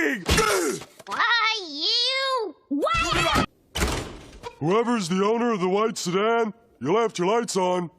talking! Why, you? What? Whoever's the owner of the white sedan, you left your lights on.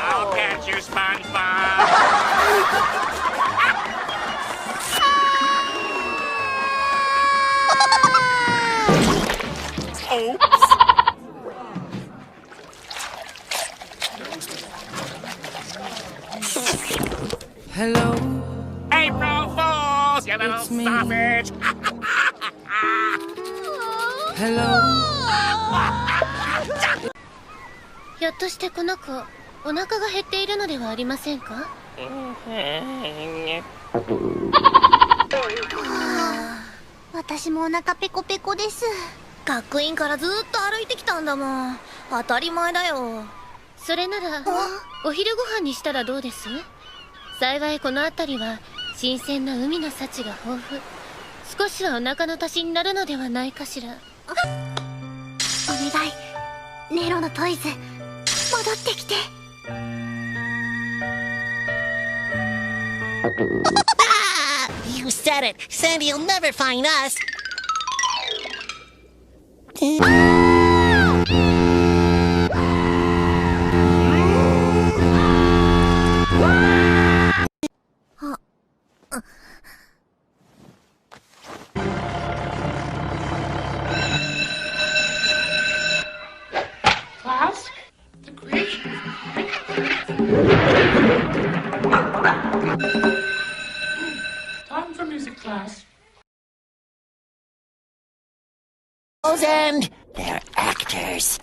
I'll catch you, SpongeBob! Oops! Hello, April Fools, you little It's me. sausage! hello. ひょっとしてこの子、お腹が減っているのではありませんか？はあ、私もお腹ペコペコです。学院からずっと歩いてきたんだもん。当たり前だよ。それならお昼ご飯にしたらどうです？幸いこの辺りは新鮮な海の幸が豊富。少しはお腹の足しになるのではないかしら。お願い、ネロのトイズ、戻ってきて。You said it! Sandy'll never find us! Class? The Greek? Time for music class. And they're actors.